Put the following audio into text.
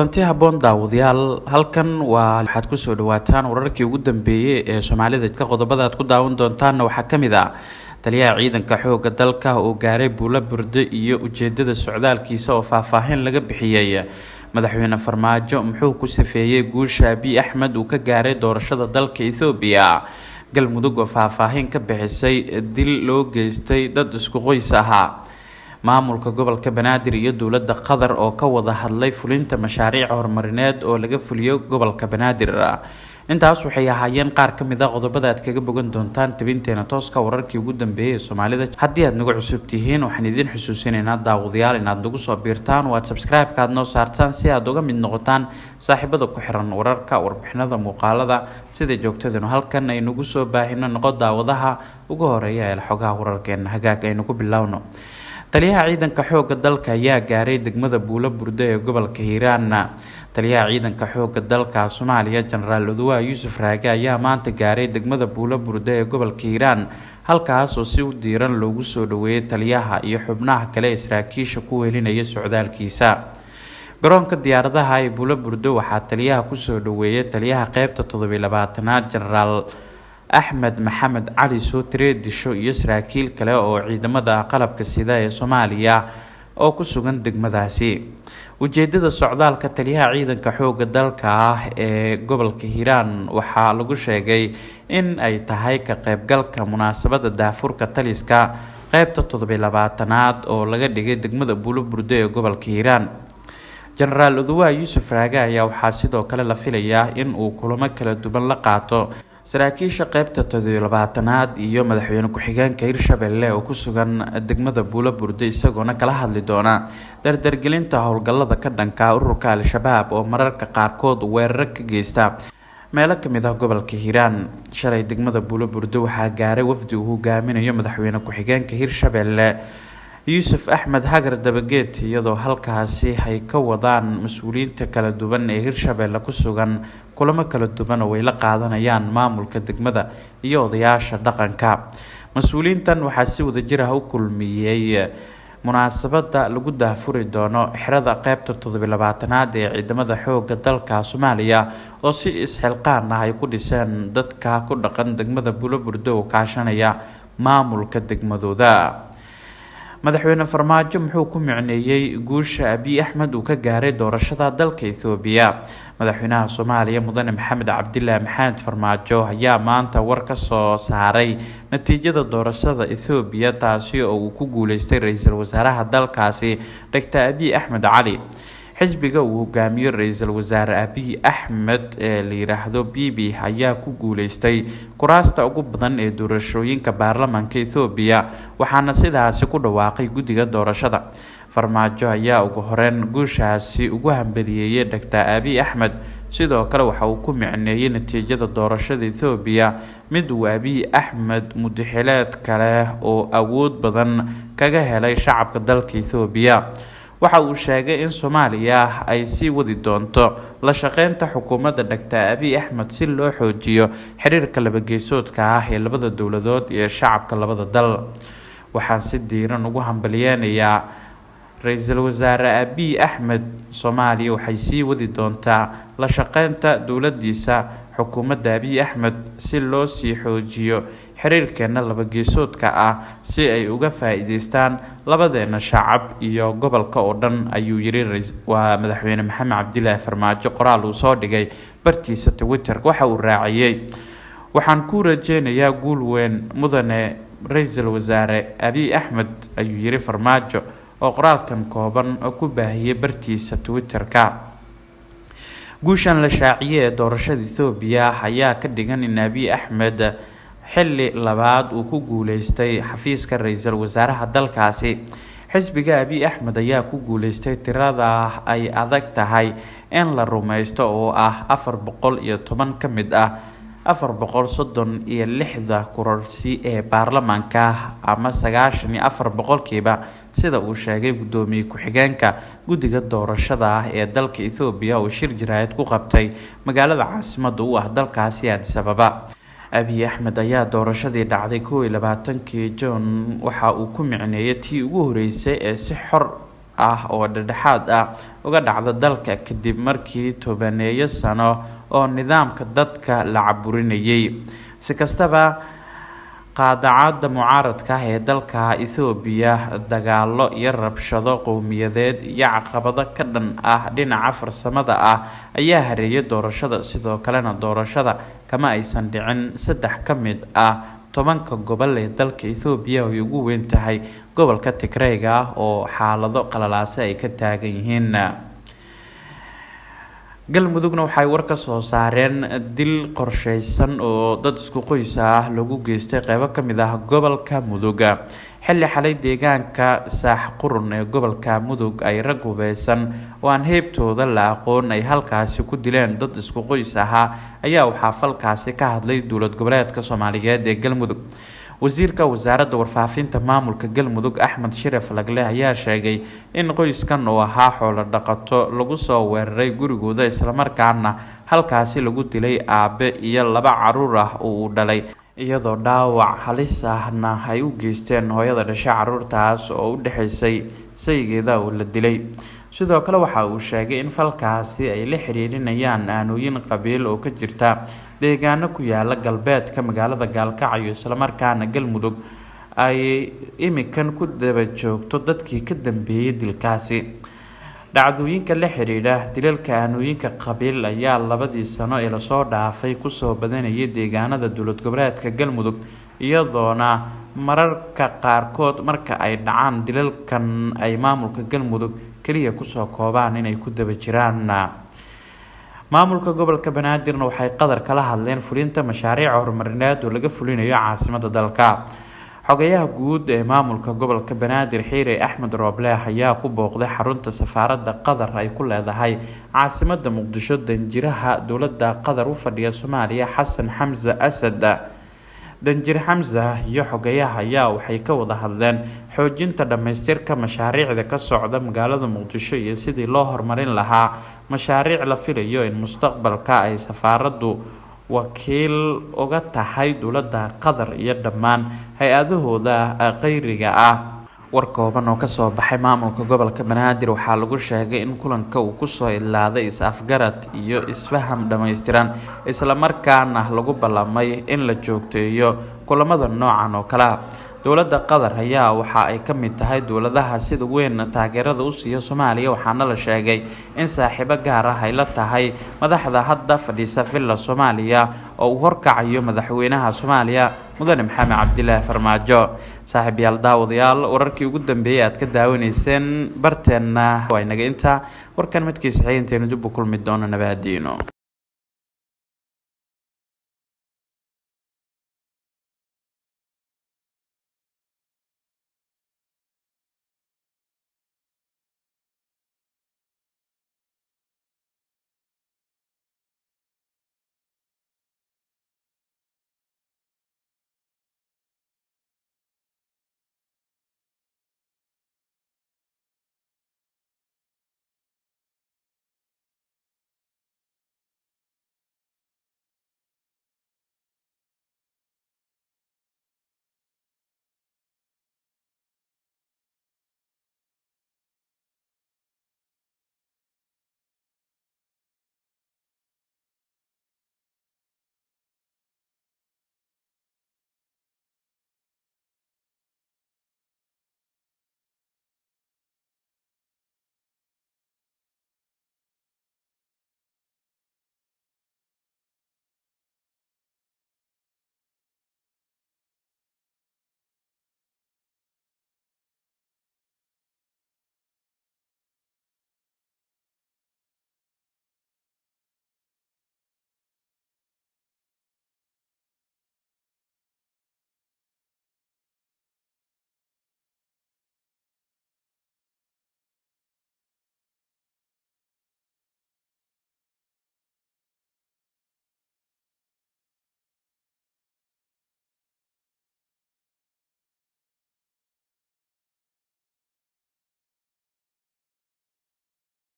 kulanti haboon daawadayaal halkan waxaad ku soo dhawaataan wararkii ugu dambeeyay ee Soomaalida ka qodobada aad ku daawan doontaan waxa kamid ah taliyaha ciidanka xoogga dalka oo gaaray Buula Burde iyo ujeedada socdaalkiisa oo faahfaahin laga bixiyay madaxweyne Farmaajo muxuu ku safeeyay guusha Abiy Ahmed uu ka gaaray doorashada dalka Itoobiya galmudug oo faahfaahin ka bixisay dil loo geystay dad isku qoys ah maamulka gobolka Banaadir iyo dawladda Qatar oo ka wada hadlay fulinta mashaariic horumarineed oo laga fuliyo gobolka Banaadir intaas waxay ahaayeen qaar kamid ah qodobada aad kaga bogan doontaan tabinteena tooska wararkii ugu dambeeyay ee Soomaalida haddii aad nagu cusub tihiin waxaan idin xusuusinaynaa daawadayaal inaad nagu soo biirtaan oo aad subscribe-ka noo saartaan si aad uga mid noqotaan saaxiibada ku xiran wararka warbixinada muuqaalada sida joogtadana halkan ay nagu soo baahino noqo daawadaha ugu horeeya ee xogaha wararkeena hagaag ay nagu bilowno taliyaha ciidanka xoogga dalka ayaa gaaray degmada Buula Burde ee gobolka Hiiraan taliyaha ciidanka xoogga dalka Soomaaliya General Oduwa Yusuf Raage ayaa maanta gaaray degmada Buula Burde ee gobolka Hiiraan halkaas oo si diiran loogu soo dhaweeyay taliyaha iyo xubnaha kale saraakiisha ku weelinaya socdaalkiisa garoonka diyaaradaha ee Buula Burde waxaa taliyaha ku soo dhaweeyay taliyaha qaybta 27aad General Ahmed Maxamed Ali Sootre disho iyo saraakiil kale oo ciidamada qalabka sida ee Soomaaliya oo ku sugan degmadaasi ujeedada socdaalka taliyaha ciidanka xoogga dalka ee gobolka Hiiraan waxaa lagu sheegay in ay tahay ka qaybgalka munaasabada daafurka taliska qaybta 27aad oo laga dhigay degmada Buula Burde ee gobolka Hiiraan General Oduwa Yusuf Raage ayaa waxaa sidoo kale la filayaa in uu kulamo kala duwan la qaato saraakiisha qaybta 27aad iyo madaxweyne ku-xigeenka Hirshabelle oo ku sugan degmada Buula Burde isagoona kala hadli doona dardargelinta howlgallada ka dhanka ururka Al-Shabaab oo mararka qaarkood weerar ka geysta meelo kamid ah gobolka Hiiraan shalay degmada Buula Burde waxaa gaaray wafdi uu hogaaminayo madaxweyne ku-xigeenka Hirshabelle Yusuf Ahmed Hagar Dabageed iyadoo halkaasi ay ka wadaan mas'uuliyiinta kala duwan ee Hirshabelle ku sugan kulamo kala duwan oo ay la qaadanayaan maamulka degmada iyo odayaasha dhaqanka mas'uuliyiintan waxaa si wadajir ah u kulmiyay munaasabada lagu daafuri doono xirada qaybta 27aad ee ciidamada xoogga dalka Soomaaliya oo si isxilqaan ah ay ku dhiseen dadka ku dhaqan degmada Buula Burde oo kaashanaya maamulka degmadooda madaxweyne Farmaajo muxuu ku micneeyay guusha Abiy Ahmed uu ka gaaray doorashada dalka Itoobiya madaxweynaha Soomaaliya mudane Maxamed Cabdilaahi Maxamed Farmaajo ayaa maanta war ka soo saaray natiijada doorashada Itoobiya taasi oo uu ku guuleystay ra'iisul wasaaraha dalkaasi Dr. Abiy Ahmed Cali xisbiga uu hogaamiyo ra'iisul wasaare Abiy Ahmed ee la yiraahdo BB ayaa ku guuleystay kuraasta ugu badan ee doorashooyinka baarlamaanka Itoobiya waxaana sidaas ku dhawaaqay guddiga doorashada Farmaajo ayaa ugu horeen guushaasi ugu hambaliyay Dr. Abiy Ahmed sidoo kale waxa uu ku micneeyay natiijada doorashada Itoobiya mid uu Abiy Ahmed mudaxileed kale oo awood badan kaga helay shacabka dalka Itoobiya waxa uu sheegay in Soomaaliya ay sii wadi doonto la shaqeynta xukuumadda Dr. Abiy Ahmed si loo xoojiyo xiriirka laba geesoodka ah ee labada dawladood iyo shacabka labada dal waxaan si diiran ugu hambaliyeenayaa ra'iisul wasaare Abiy Ahmed Soomaaliya waxay sii wadi doontaa la shaqeynta dawladdiisa xukuumadda Abiy Ahmed si loo sii xoojiyo xiriirkeena laba geesoodka ah si ay uga faa'iideystaan labadeena shacab iyo gobolka oo dhan ayuu yiri madaxweyne Maxamed Cabdilaahi Farmaajo qoraal uu soo dhigay bartiisa Twitter waxa uu raaciyay waxaan ku rajeynayaa guul weyn mudane ra'iisul wasaare Abiy Ahmed ayuu yiri Farmaajo oo qoraalkan kooban ku baahiyay bartiisa Twitter-ka guushan la shaaciyay ee doorashada Itoobiya ayaa ka dhigan in Abiy Ahmed xilli labaad uu ku guuleystay xafiiska ra'iisul wasaaraha dalkaasi xisbiga Abiy Ahmed ayaa ku guuleystay tirada ay adag tahay in la rumaysto oo ah 410 kamid ah 436 kursi ee baarlamaanka ama 94% sida uu sheegay gudoomiye ku-xigeenka guddiga doorashada ee dalka Itoobiya oo shir jiraayad ku qabtay magaalada caasimadda u ah dalkaasi Addis Ababa Abiy Ahmed ayaa doorashadii dhacday 21 Juun waxa uu ku micneeyay tii ugu horeysay ee si xor ah oo dhexdhexaad ah uga dhacda dalka kadib markii tobaneeyo sano oo nidaamka dadka la caburinayay. Si kastaba qaadacada mucaaradka ee dalka Itoobiya, dagaalo iyo rabshado qowmiyadeed iyo caqabado ka dhan ah dhinaca farsamada ah ayaa hareeyay doorashada. Sidoo kalena doorashada kama aysan dhicin 3 ka mid ah 10 gobol ee dalka Itoobiya oo ugu weyn tahay gobolka Tigreega oo xaalado qalalaase ay ka taagan yihiin. galmudugna waxay war ka soo saareen dil qorsheysan oo dad isku qoys ah lagu geystay qaybo ka mid ah gobolka Mudug. xilli xalay deegaanka Saax Qurun ee gobolka Mudug ay rag hubeysan oo aan heebtooda la aqoon ay halkaasi ku dileen dad isku qoys ah ayaa waxaa falkaasi ka hadlay dowlad goboleedka Soomaaliyeed ee Galmudug. wasiirka wasaaradda warfaafinta maamulka Galmudug Axmed Shiraf Lagle ayaa sheegay in qoyskan oo ahaa xoolo dhaqato lagu soo weeraray gurigooda isla markaana halkaasi lagu dilay aabe iyo 2 caruur ah oo uu dhalay, iyadoo dhaawac halis ahna ay u geysteen hooyada dhashay caruurtaas oo u dhaxaysay saygeeda oo la dilay. sidoo kale waxa uu sheegay in falkaasi ay la xiriirinayaan aanooyin qabiil oo ka jirta deegaano ku yaala galbeedka magaalada Gaalkacyo, isla markaana Galmudug ay imikan ku daba joogto dadkii ka dambeeyay dilkaasi. dhacdooyinka la xiriira dilalka aanooyinka qabiil ayaa 2 sano ee la soo dhaafay ku soo badanayay deegaanada dowlad goboleedka Galmudug, iyadoona mararka qaarkood marka ay dhacaan dilalkan ay maamulka Galmudug kaliya ku soo koobaan inay ku daba jiraan. maamulka gobolka Banaadirna waxay qadar kala hadleen fulinta mashaariic horumarineed oo laga fulinayo caasimadda dalka. xogayaha guud ee maamulka gobolka Banaadir Xiire Axmed Rooble ayaa ku booqday xarunta safaaradda Qatar ay ku leedahay caasimadda Muqdisho danjiraha dowladda Qatar u fadhiya Soomaaliya Xasan Xamza Asad. danjir Xamza iyo xogayaha ayaa waxay ka wada hadleen xoojinta dhamaystirka mashaariicda ka socda magaalada Muqdisho iyo sidii loo horumarin lahaa mashaariic la filayo in mustaqbalka ay safaaraddu wakiil uga tahay dowladda Qatar iyo dhammaan hay-adahooda khayriga ah. war kooban oo ka soo baxay maamulka gobolka Banaadir waxaa lagu sheegay in kulanka uu ku soo ilaaday is-afgarad iyo isfaham dhameystiran, isla markaana lagu ballamay in la joogteeyo kulamada noocan oo kale ah. dowladda Qatar ayaa waxa ay ka mid tahay dowladaha sida weyn taageerada u siiya Soomaaliya, waxaana la sheegay in saaxiibo gaar ah ay la tahay madaxda hadda fadhiisa villa Soomaaliya oo uu horkacayo madaxweynaha Soomaaliya mudane Maxamed Cabdilaahi Farmaajo. saaxiibayaal daawadayaal wararkii ugu dambeeyay aad ka daawaneyseen barteena waa inaga inta warkan midkiisa xigeenteena dib u kulmi doona nabadiino.